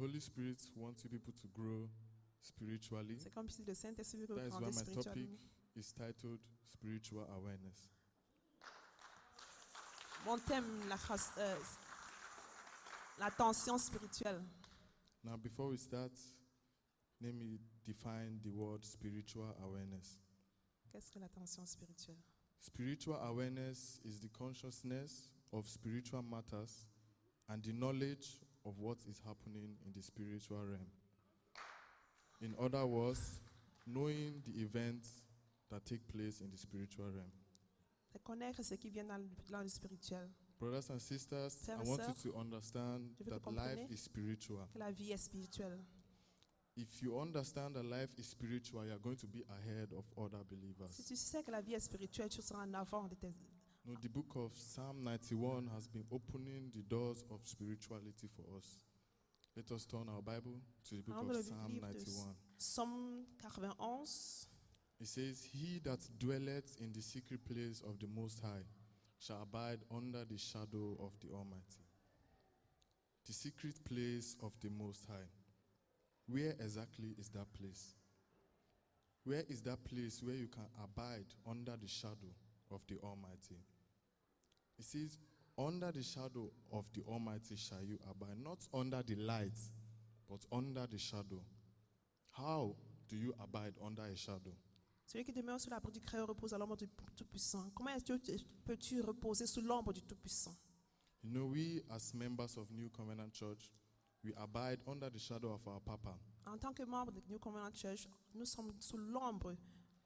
Holy Spirit wants you people to grow spiritually. C'est comme si le Saint-Esprit veut That is why grandir my topic spirituellement. is titled Spiritual Awareness. Mon thème, l'attention spirituelle. Now, before we start, let me define the word spiritual awareness. Qu'est-ce que l'attention spirituelle? Spiritual awareness is the consciousness of spiritual matters and the knowledge of what is happening in the spiritual realm. In other words, knowing the events that take place in the spiritual realm. C'est connaître ce qui vient dans le spirituel. Brothers and sisters, Frères I et want sœurs, you to understand je veux que that vous compreniez life is spiritual. Que la vie est spirituelle. If you understand that life is spiritual, you are going to be ahead of other Si believers. tu sais que la vie est spirituelle, tu seras en avant de tes. No, the book of Psalm 91 has been opening the doors of spirituality for us. Let us turn our Bible to the book Dans of le Psalm livre de 91. Somme 91, It says, "He that dwelleth in the secret place of the Most High shall abide under the shadow of the Almighty." The secret place of the Most High. Where exactly is that place? Where is that place where you can abide under the shadow of the Almighty? It says, under the shadow of the Almighty shall you abide, not under the light, but under the shadow. How do you abide under a shadow? celui qui demeure sous l'abri du Créateur repose à l'ombre du Tout-Puissant. Comment est-ce que peux-tu reposer sous l'ombre du Tout-Puissant? You know, we as members of New Covenant Church, we abide under the shadow of our Papa. En tant que membre de New Covenant Church, nous sommes sous l'ombre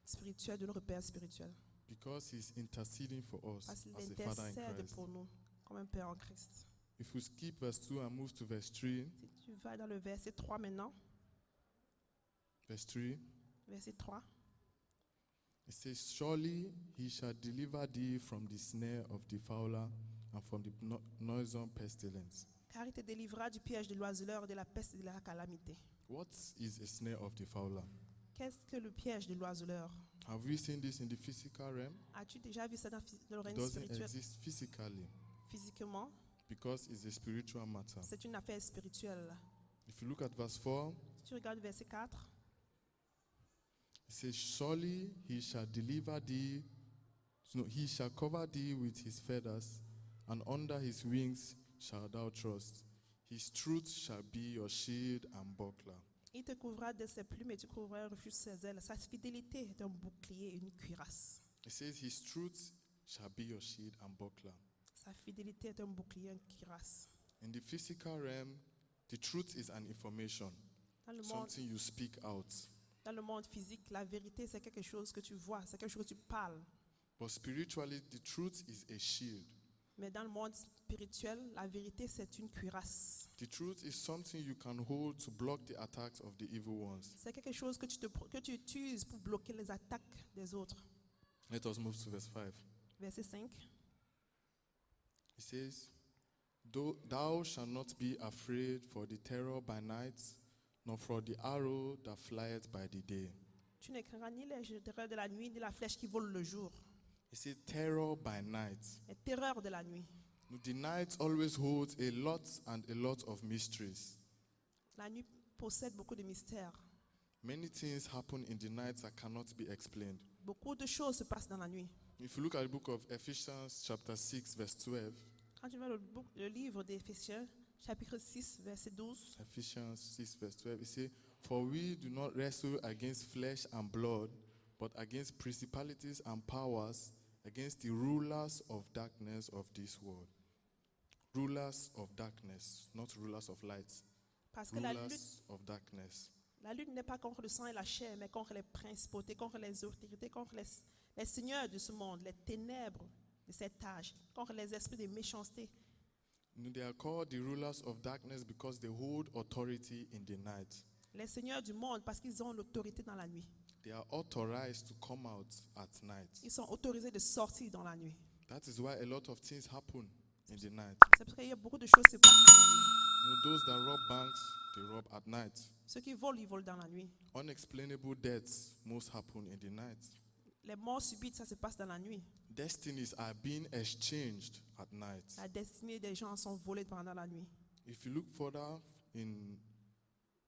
spirituelle de notre Père spirituel. Because he's interceding for us Parce qu'il as a father in intercède Christ. pour nous comme un Père en Christ. If we skip verse 2 and move to verse 3, Si tu vas dans le verset 3 maintenant, verse 3, verset 3, it says, "Surely he shall deliver thee from the snare of the fowler and from the noisome pestilence." car il te délivra du piège de l'oiseleur, de la peste et de la calamité. What is a snare of the fowler? Qu'est-ce que le piège de l'oiseleur? Have we seen this in the physical realm? As-tu déjà vu ça dans le It règne doesn't spirituel? exist physically Physiquement, because it's a spiritual matter. c'est une affaire spirituelle. If you look at verse 4, Si tu regardes verset 4, it says, "Surely he shall deliver thee, no, he shall cover thee with his feathers, and under his wings shalt thou trust. His truth shall be your shield and buckler." il te couvrira de ses plumes et tu couvriras un refuge de ses ailes. Sa fidélité est un bouclier et une cuirasse. It says, "His truth shall be your shield and buckler." Sa fidélité est un bouclier et une cuirasse. In the physical realm, the truth is an information, something you speak out. Dans le monde physique, la vérité, c'est quelque chose que tu vois, c'est quelque chose que tu parles. But spiritually, the truth is a shield. Mais dans le monde spirituel, la vérité, c'est une cuirasse. The truth is something you can hold to block the attacks of the evil ones. C'est quelque chose que tu utilises pour bloquer les attaques des autres. Let us move to verse 5. Verset 5. It says, Thou shalt not be afraid for the terror by night, nor for the arrow that flieth by the day. Tu ne craindras ni les terreurs de la nuit, ni la flèche qui vole le jour. It says, terror by night. Les terreurs de la nuit. The night always holds a lot of mysteries. La nuit possède beaucoup de mystères. Many things happen in the night that cannot be explained. Beaucoup de choses se passent dans la nuit. If you look at the book of Ephesians chapter 6 verse 12, Quand tu vas le livre d'Éphésiens, chapitre 6, verset 12, Ephesians 6 verse 12, it says, "For we do not wrestle against flesh and blood, but against principalities and powers, against the rulers of darkness of this world." Rulers of darkness, not rulers of light. parce que la Rulers of darkness. lutte n'est pas contre le sang et la chair, mais contre les principautés, contre les autorités, contre les seigneurs de ce monde, les ténèbres de cet âge, contre les esprits de méchanceté. They are called the rulers of darkness because they hold authority in the night. Les seigneurs du monde parce qu'ils ont l'autorité dans la nuit. They are authorized to come out at night. Ils sont autorisés de sortir dans la nuit. That is why a lot of things happen in the night. C'est parce qu'il y a beaucoup de choses qui se passent dans la nuit. Those that rob banks, they rob at night. Ceux qui volent, ils volent dans la nuit. Unexplainable deaths most happen in the night. Les morts subites, ça se passe dans la nuit. Destinies are being exchanged at night. La destinée des gens sont volées pendant la nuit. If you look further in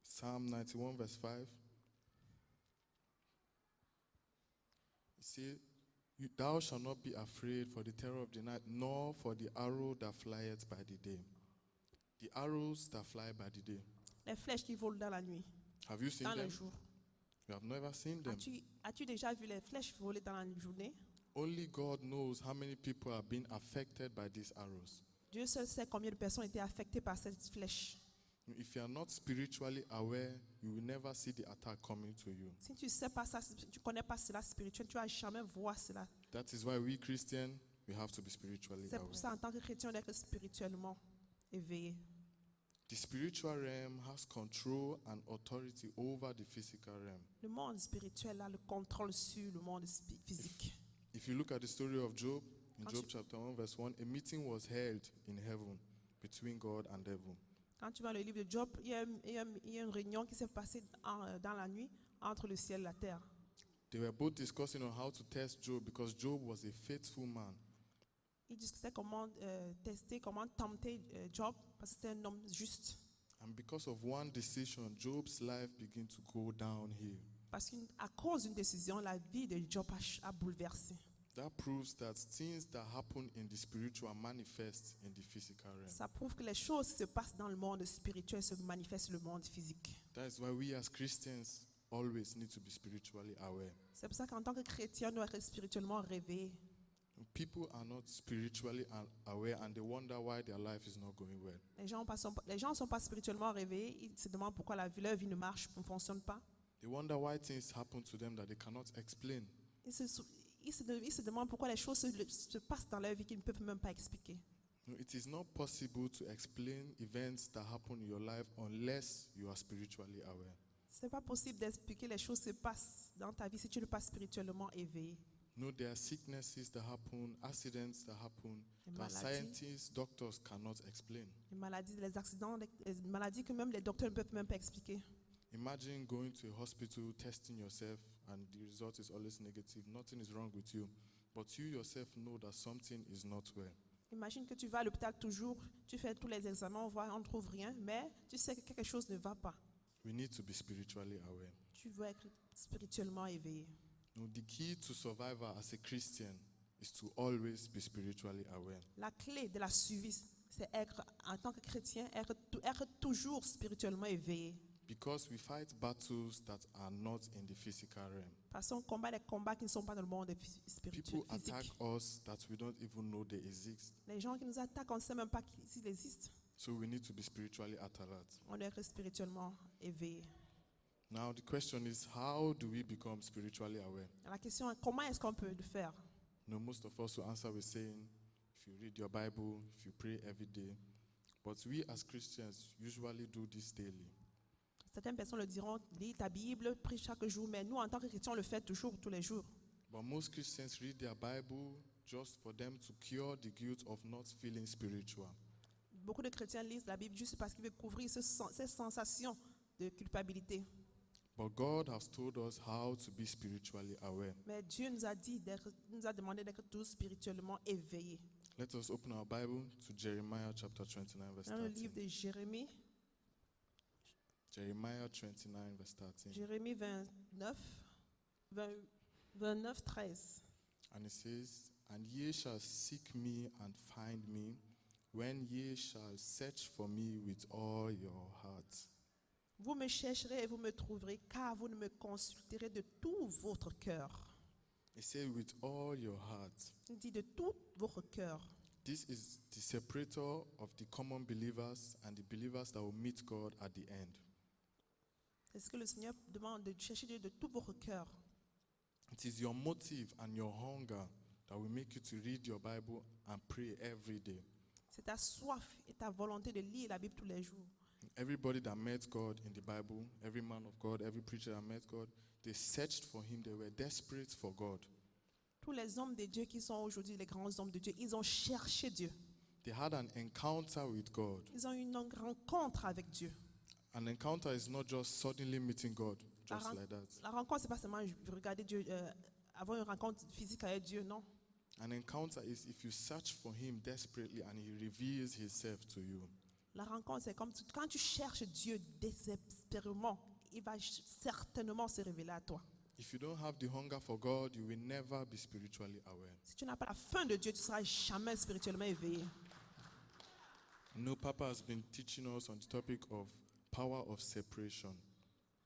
Psalm 91 verse 5. It says, Thou shalt not be afraid for the terror of the night, nor for the arrow that flieth by the day. The arrows that fly by the day. Les flèches qui volent dans la nuit, Have you seen dans le them? jour. You have never seen them. As-tu déjà vu les flèches voler dans la journée? Only God knows how many people have been affected by these arrows. Dieu seul sait combien de personnes étaient affectées par cette flèche. If you are not spiritually aware, you will never see the attack coming to you. Si tu sais pas ça, si tu connais pas cela spirituel, tu vas jamais voir cela. That is why we Christians, we have to be spiritually C'est pour aware. ça, en tant que chrétien, on doit être spirituellement éveillé. The spiritual realm has control and authority over the physical realm. Le monde spirituel a le contrôle sur le monde physique. If you look at the story of Job, in Quand Job tu- chapter 1 verse 1, a meeting was held in heaven between God and devil. Quand tu vas dans le livre de Job, il y a une réunion qui s'est passée dans la nuit entre le ciel et la terre. They were both discussing on how to test Job because Job was a faithful man. Ils discutaient comment tester, comment tenter Job, parce que c'était un homme juste. And because of one decision, Job's life began to go downhill. Parce qu'à cause d'une décision, la vie de Job a bouleversé. That proves that things that happen in the spiritual manifest in the physical realm. Ça prouve que les choses qui se passent dans le monde spirituel se manifestent sur le monde physique. That is why we as Christians always need to be spiritually aware. C'est pour ça qu'en tant que chrétien, on doit être spirituellement réveillé. People are not spiritually aware and they wonder why their life is not going well. Les gens ne sont pas spirituellement réveillés. Ils se demandent pourquoi leur vie ne fonctionne pas. They wonder why things happen to them that they cannot explain. Ils se demandent pourquoi les choses se passent dans leur vie qu'ils ne peuvent même pas expliquer. No, it is not possible to explain events that happen in your life unless you are spiritually aware. Ce n'est pas possible d'expliquer les choses qui se passent dans ta vie si tu n'es pas spirituellement éveillé. No, there are sicknesses that happen, accidents that happen Les that maladies. scientists, doctors cannot explain. Les maladies, les accidents, les maladies que même les docteurs ne peuvent même pas expliquer. Imagine going to a hospital, testing yourself, and the result is always negative. Nothing is wrong with you. But you yourself know that something is not well. Imagine que tu vas à l'hôpital toujours, tu fais tous les examens, on ne trouve rien, mais tu sais que quelque chose ne va pas. We need to be spiritually aware. Tu veux être spirituellement éveillé. No, the key to survival as a Christian is to always be spiritually aware. La clé de la survie, c'est être, en tant que chrétien, être toujours spirituellement éveillé. Because we fight battles that are not in the physical realm. Parce qu'on combat des combats qui ne sont pas dans le monde spirituel, People attack physique. us that we don't even know they exist. Les gens qui nous attaquent, on ne sait même pas s'ils existent. So we need to be spiritually alert. On doit être spirituellement éveillé. Now the question is, how do we become spiritually aware? La question est comment est-ce qu'on peut le faire? No, most of us will answer with saying, if you read your Bible, if you pray every day. But we as Christians usually do this daily. Certaines personnes le diront, lis ta Bible, prie chaque jour, mais nous, en tant que chrétiens, on le fait toujours, tous les jours. But most Christians read their Bible just for them to cure the guilt of not feeling spiritual. Beaucoup de chrétiens lisent la Bible juste parce qu'ils veulent couvrir ces sensations de culpabilité. But God has told us how to be spiritually aware. Mais Dieu nous a nous a demandé d'être tous spirituellement éveillés. Let us open our Bible to Jeremiah chapter 29 verse Dans le 13. livre de Jérémie, Jeremiah 29 verse 13. Jérémie 29, 13. And it says, And ye shall seek me and find me, when ye shall search for me with all your heart. Vous me chercherez et vous me trouverez, car vous me consulterez de tout votre cœur. It says, with all your heart. Il dit de tout votre cœur. This is the separator of the common believers and the believers that will meet God at the end. C'est ce que le Seigneur demande, de chercher Dieu de tout votre cœur. It is your motive and your hunger that will make you to read your Bible and pray every day. C'est ta soif et ta volonté de lire la Bible tous les jours. Everybody that met God in the Bible, every man of God, every preacher that met God, they searched for him. They were desperate for God. Tous les hommes de Dieu qui sont aujourd'hui les grands hommes de Dieu, ils ont cherché Dieu. They had an encounter with God. Ils ont eu une rencontre avec Dieu. An encounter is not just suddenly meeting God, just like that. La rencontre, c'est pas seulement regarder Dieu, avoir une rencontre physique avec Dieu, non. An encounter is if you search for him desperately and he reveals himself to you. La rencontre, c'est comme quand tu cherches Dieu désespérément, il va certainement se révéler à toi. If you don't have the hunger for God, you will never be spiritually aware. Si tu n'as pas la faim de Dieu, tu ne seras jamais spirituellement éveillé. No, Papa has been teaching us on the topic of power of separation.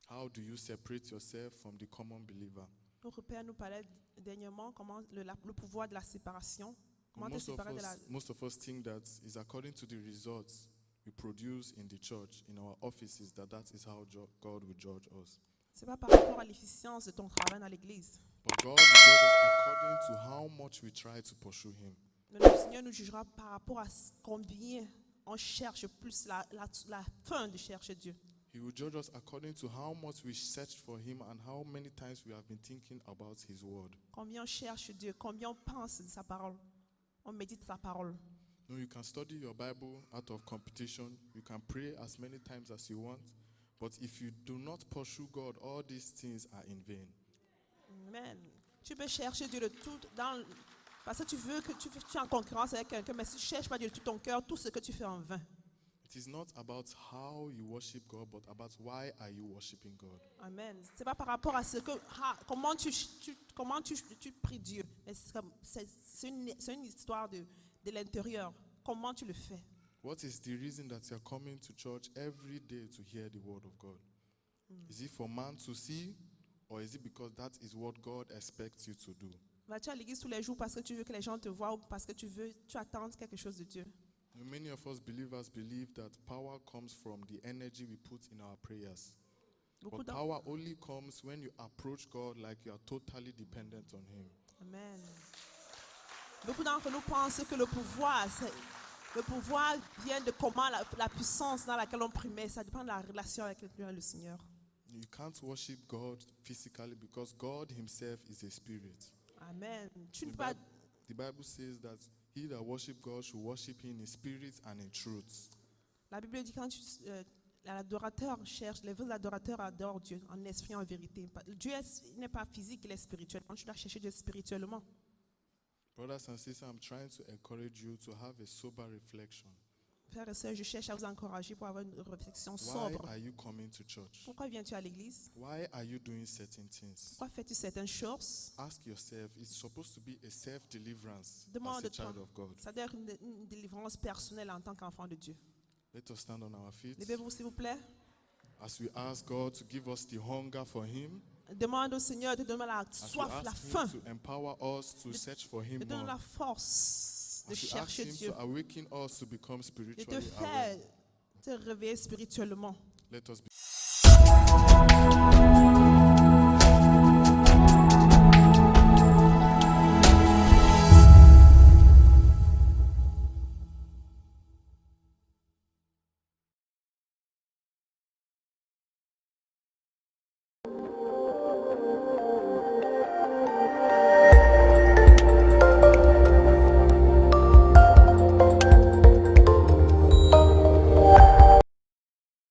How do you separate yourself from the common believer? Notre Père nous parlait dernièrement comment le pouvoir de la séparation. Comment te séparer de la... Most of us think that is according to the results we produce in the church, in our offices, that is how God will judge us. C'est pas par rapport à l'efficience de ton travail dans l'église. But God will judge us according to how much we try to pursue Him. Mais le Seigneur nous jugera par rapport à combien on cherche plus la fin de chercher Dieu. He will judge us according to how much we searched for Him and how many times we have been thinking about His word. Combien on cherche Dieu, combien on pense de sa parole, on médite sa parole. No, you can study your Bible out of competition. You can pray as many times as you want. But if you do not pursue God, all these things are in vain. Amen. Tu peux chercher Dieu de tout parce que tu veux que tu es en concurrence avec quelqu'un, mais si tu ne cherches pas Dieu de tout ton cœur, tout ce que tu fais en vain. It is not about how you worship God, but about why are you worshiping God. Amen. C'est pas par rapport à ce que comment tu pries Dieu, mais c'est une histoire de l'intérieur. Comment tu le fais? What is the reason that you are coming to church every day to hear the word of God? Is it for man to see, or is it because that is what God expects you to do? Vas-tu à l'église tous les jours parce que tu veux que les gens te voient ou parce que tu attends quelque chose de Dieu? Many of us believers believe that power comes from the energy we put in our prayers. But power only comes when you approach God like you are totally dependent on Him. Amen. Beaucoup d'entre nous pensent que le pouvoir vient de comment la puissance dans laquelle on prie, mais ça dépend de la relation avec le Seigneur. You can't worship God physically because God Himself is a spirit. Amen. The Bible says that he that worship God should worship Him in spirit and in truth. La Bible dit quand l'adorateur cherche, les vrais adorateurs adorent Dieu en esprit et en vérité. Dieu n'est pas physique, il est spirituel. Tu dois chercher Dieu spirituellement. Brothers and sisters, I'm trying to encourage you to have a sober reflection. Frères et sœurs, je cherche à vous encourager pour avoir une réflexion sobre. Why are you coming to church? Pourquoi viens-tu à l'église? Why are you doing certain things? Pourquoi fais-tu certaines choses? Ask yourself, it's supposed to be a self-deliverance as a Demande-toi. child of God. Ça doit être une délivrance personnelle en tant qu'enfant de Dieu. Let us stand on our feet Levez-vous s'il vous plaît. as we ask God to give us the hunger for Him, Demande au Seigneur de donner la as we soif, la ask faim, Him to empower us to search for Him de donner more, la force de as we ask chercher Him Dieu, to awaken us to become de te spiritually faire aware. te réveiller spirituellement. Let us be.